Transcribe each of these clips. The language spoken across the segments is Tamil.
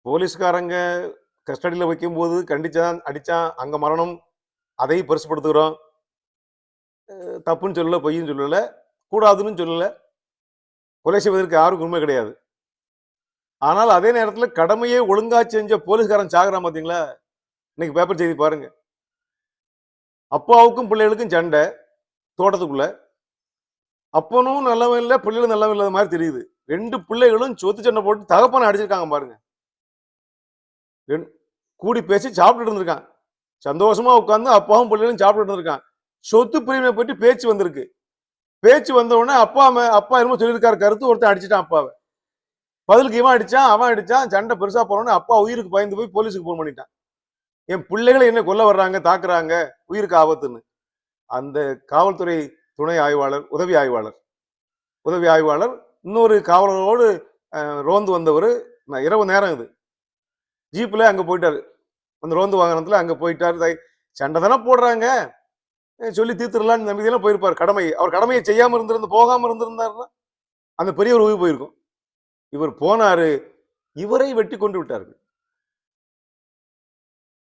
போலீஸ்காரங்க கஸ்டடியில் வைக்கும்போது கண்டிச்சான் அடிச்சான் அங்க மரணம், அதையும் பெருசுப்படுத்துகிறோம். தப்புன்னு சொல்லல, பொய்யும் சொல்லல, கூடாதுன்னு சொல்லல. கொலை செய்வதற்கு யாருக்கும் உண்மை கிடையாது. ஆனால் அதே நேரத்தில் கடமையை ஒழுங்கா செஞ்ச போலீஸ்காரன் சாகுறான் பாத்தீங்களா? இன்னைக்கு பேப்பர் செய்தி பாருங்க. அப்பாவுக்கும் பிள்ளைகளுக்கும் சண்டை தோட்டத்துக்குள்ள. அப்பனும் நல்லவன் இல்ல, பிள்ளைகளும் நல்லவன் இல்லாத மாதிரி தெரியுது. 2 பிள்ளைகளும் சொத்து சண்டை போட்டு தகப்பனை அடிச்சிருக்காங்க பாருங்க. கூடி பேசி சாப்பிட்டு இருந்திருக்கான். சந்தோஷமா உட்கார்ந்து அப்பாவும் பிள்ளைகளும் சாப்பிட்டு இருந்திருக்கான். சொத்து பிரிவினை பற்றி பேச்சு வந்திருக்கு. பேச்சு வந்த உடனே அப்பா என்னமோ சொல்லியிருக்காரு கருத்து, ஒருத்தன் அடிச்சிட்டான் அப்பாவை. பதிலுக்கு இவன் அடிச்சான், அவன் அடிச்சான், சண்டை பெருசா போனோடனே அப்பா உயிருக்கு பயந்து போய் போலீஸுக்கு போன் பண்ணிட்டான். என் பிள்ளைகளை என்ன கொல்ல வர்றாங்க, தாக்குறாங்க, உயிருக்கு ஆபத்துன்னு. அந்த காவல்துறை துணை ஆய்வாளர், உதவி ஆய்வாளர் இன்னொரு காவலரோடு ரோந்து வந்தவர், இரவு நேரம் இது, ஜீப்ல அங்க போயிட்டாரு. அந்த ரோந்து வாகனத்துல அங்க போயிட்டாரு. சண்டை தானே போடுறாங்க, சொல்லி தீர்த்துடலான்னு நம்பிக்கையெல்லாம் போயிருப்பார். அவர் கடமையை செய்யாம போகாம இருந்திருந்தாருன்னா அந்த பெரியவர் உயிர் போயிருக்கும். இவர் போனாரு, இவரை வெட்டி கொண்டு விட்டார்கள்.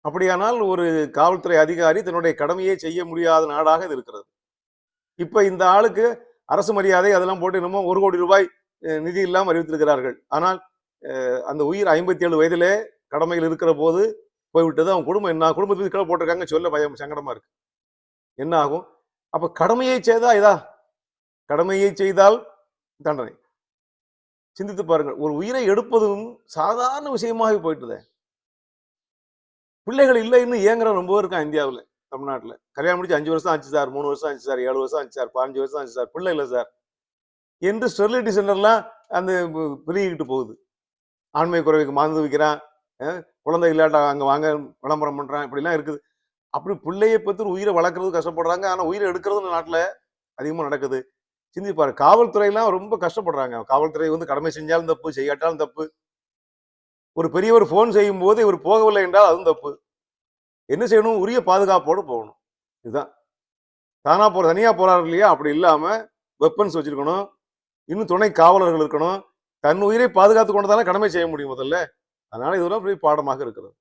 அப்படியானால் ஒரு காவல்துறை அதிகாரி தன்னுடைய கடமையை செய்ய முடியாத நாடாக இது இருக்கிறது. இப்ப இந்த ஆளுக்கு அரசு மரியாதை அதெல்லாம் போட்டு என்னமோ 1 கோடி ரூபாய் நிதி இல்லாமல் அறிவித்திருக்கிறார்கள். ஆனால் அந்த உயிர் 57 வயதிலே கடமையில் இருக்கிற போது போய்விட்டது. அவன் குடும்பம் என்ன, குடும்பத்துக்கு கீழே போட்டிருக்காங்க, சொல்ல பயம், சங்கடமா இருக்கு. என்ன ஆகும்? அப்ப கடமையை செய்தா கடமையை செய்தால் தண்டனை. சிந்தித்து பாருங்கள். ஒரு உயிரை எடுப்பதும் சாதாரண விஷயமாக போயிட்டுதே. பிள்ளைகள் இல்லைன்னு ஏங்குற ரொம்ப இருக்கான் இந்தியாவில், தமிழ்நாட்டில். கல்யாணம் முடிச்சு 5 வருஷம் ஆச்சு சார், 3 வருஷம் ஆச்சு சார், 7 வருஷம் ஆச்சு சார், 15 வருஷம் ஆச்சு சார், பிள்ளை இல்லை சார் என்று ஸ்டெர்லிட்டி சென்டர்லாம் அந்த பெருகிக்கிட்டு போகுது. ஆண்மை குறைவுக்கு மருந்து வைக்கிறான், குழந்தை இல்லாட்டா அங்கே வாங்க விளம்பரம் பண்ணுறான், இப்படிலாம் இருக்குது. அப்படி பிள்ளையை பற்றி உயிரை வளர்க்குறது கஷ்டப்படுறாங்க. ஆனால் உயிரை எடுக்கிறது நாட்டில் அதிகமாக நடக்குது. சிந்திப்பாரு. காவல்துறையெல்லாம் ரொம்ப கஷ்டப்படுறாங்க. காவல்துறை கடமை செஞ்சாலும் தப்பு, செய்யாட்டாலும் தப்பு. ஒரு பெரியவர் போன் செய்யும் போது இவர் போகவில்லை என்றால் அதுவும் தப்பு. என்ன செய்யணும்? உரிய பாதுகாப்போடு போகணும். இதுதான். தனியா போறாரு இல்லையா, அப்படி இல்லாம வெப்பன்ஸ் வச்சிருக்கணும், இன்னும் துணை காவலர்கள் இருக்கணும். தன் உயிரை பாதுகாத்துக் கொண்டதால கடமை செய்ய முடியும் முதல்ல. அதனால இதெல்லாம் பெரிய பாடமாக இருக்கிறது.